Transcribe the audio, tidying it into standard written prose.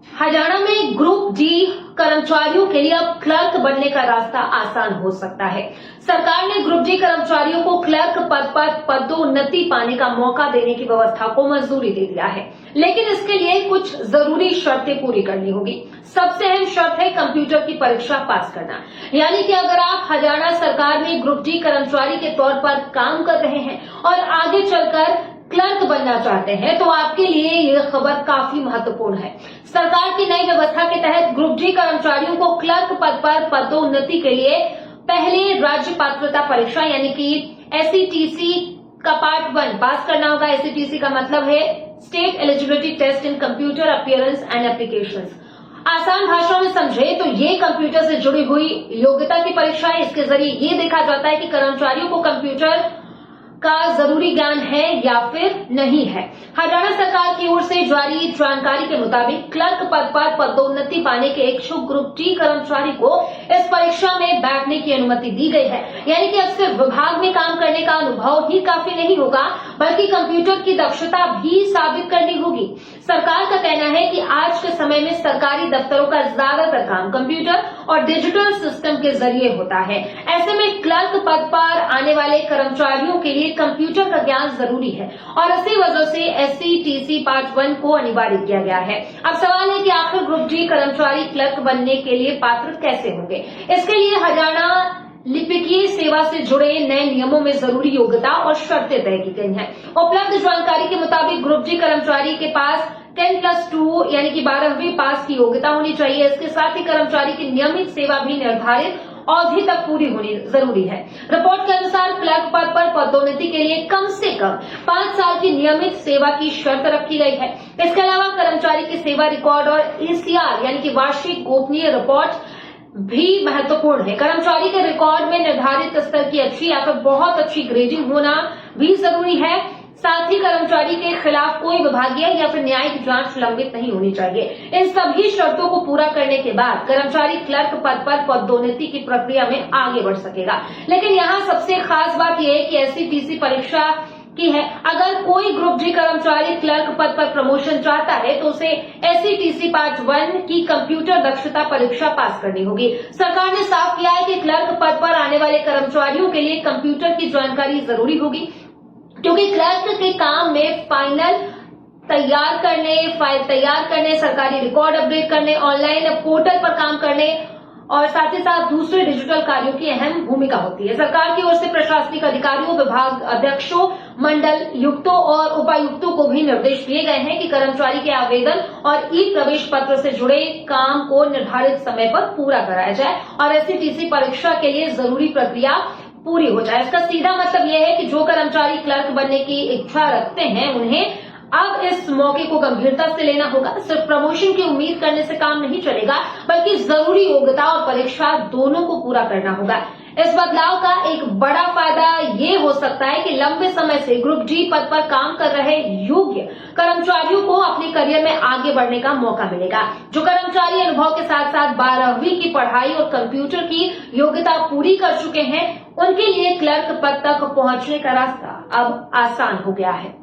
हरियाणा में group D कर्मचारियों के लिए अब क्लर्क बनने का रास्ता आसान हो सकता है। सरकार ने ग्रुप डी कर्मचारियों को क्लर्क पद पर पदोन्नति पाने का मौका देने की व्यवस्था को मंजूरी दे दिया है, लेकिन इसके लिए कुछ जरूरी शर्तें पूरी करनी होगी। सबसे अहम शर्त है कंप्यूटर की परीक्षा पास करना। यानी कि अगर आप हरियाणा सरकार में ग्रुप डी कर्मचारी के तौर पर काम कर रहे हैं और आगे चलकर क्लर्क बनना चाहते हैं तो आपके लिए यह खबर काफी महत्वपूर्ण है। सरकार की नई व्यवस्था के तहत ग्रुप डी कर्मचारियों को क्लर्क पद पर पदोन्नति के लिए पहले राज्य पात्रता परीक्षा यानी कि SETC का पार्ट 1 पास करना होगा। SETC का मतलब है state eligibility test in computer appearance and applications. आसान भाषा में समझे तो ये कंप्यूटर से जुड़ी हुई योग्यता की परीक्षा है। इसके जरिए ये देखा जाता है कि कर्मचारियों को कंप्यूटर का जरूरी ज्ञान है या फिर नहीं है। हरियाणा सरकार की ओर से जारी जानकारी के मुताबिक क्लर्क पद पर पदोन्नति पाने के इच्छुक ग्रुप डी कर्मचारी को इस परीक्षा में बैठने की अनुमति दी गई है। यानी कि अब सिर्फ विभाग में काम करने का अनुभव ही काफी नहीं होगा, बल्कि कंप्यूटर की दक्षता भी साबित करनी होगी। सरकार का कहना है कि आज के समय में सरकारी दफ्तरों का ज्यादातर काम कंप्यूटर और डिजिटल सिस्टम के जरिए होता है। ऐसे में क्लर्क पद पर आने वाले कर्मचारियों के लिए कंप्यूटर का ज्ञान जरूरी है और इसी वजह से SETC पार्ट 1 को अनिवार्य किया गया है। अब सवाल है कि आखिर ग्रुप डी कर्मचारी क्लर्क बनने के लिए पात्र कैसे होंगे। इसके लिए हरियाणा लिपिकीय सेवा से जुड़े नए नियमों में जरूरी योग्यता और शर्तें तय की गई हैं। उपलब्ध जानकारी के मुताबिक ग्रुप डी कर्मचारी के पास 10+2 यानी कि 12वीं पास की योग्यता होनी चाहिए। इसके साथ ही कर्मचारी की नियमित सेवा भी निर्धारित अवधि तक पूरी होनी जरूरी है। रिपोर्ट के अनुसार क्लर्क पद पर पदोन्नति के लिए कम से कम 5 साल की नियमित सेवा की शर्त रखी गई है। इसके अलावा कर्मचारी की सेवा रिकॉर्ड और ECR यानी कि वार्षिक गोपनीय रिपोर्ट भी महत्वपूर्ण है। कर्मचारी के रिकॉर्ड में निर्धारित स्तर की अच्छी या फिर बहुत अच्छी ग्रेडिंग होना भी जरूरी है। साथ ही कर्मचारी के खिलाफ कोई विभागीय या फिर न्यायिक जांच लंबित नहीं होनी चाहिए। इन सभी शर्तों को पूरा करने के बाद कर्मचारी क्लर्क पद पर पदोन्नति की प्रक्रिया में आगे बढ़ सकेगा। लेकिन यहाँ सबसे खास बात यह है कि SETC परीक्षा की है। अगर कोई ग्रुप डी कर्मचारी क्लर्क पद पर प्रमोशन चाहता है तो उसे SETC पार्ट 1 की कंप्यूटर दक्षता परीक्षा पास करनी होगी। सरकार ने साफ किया है कि क्लर्क पद पर आने वाले कर्मचारियों के लिए कंप्यूटर की जानकारी जरूरी होगी, क्योंकि क्लर्क के काम में फाइल तैयार करने, सरकारी रिकॉर्ड अपडेट करने, ऑनलाइन पोर्टल पर काम करने और साथ ही साथ दूसरे डिजिटल कार्यों की अहम भूमिका होती है। सरकार की ओर से प्रशासनिक अधिकारियों, विभाग अध्यक्षों, मंडल युक्तों और उपायुक्तों को भी निर्देश दिए गए हैं कि कर्मचारी के आवेदन और प्रवेश पत्र से जुड़े काम को निर्धारित समय पर पूरा कराया जाए और SETC परीक्षा के लिए जरूरी प्रक्रिया पूरी हो जाए। इसका सीधा मतलब यह है कि जो कर्मचारी क्लर्क बनने की इच्छा रखते हैं उन्हें अब इस मौके को गंभीरता से लेना होगा। सिर्फ प्रमोशन की उम्मीद करने से काम नहीं चलेगा, बल्कि जरूरी योग्यता और परीक्षा दोनों को पूरा करना होगा। इस बदलाव का एक बड़ा फायदा ये हो सकता है कि लंबे समय से ग्रुप डी पद पर काम कर रहे योग्य कर्मचारियों को अपने करियर में आगे बढ़ने का मौका मिलेगा। जो कर्मचारी अनुभव के साथ साथ 12वीं की पढ़ाई और कंप्यूटर की योग्यता पूरी कर चुके हैं, उनके लिए क्लर्क पद तक पहुंचने का रास्ता अब आसान हो गया है।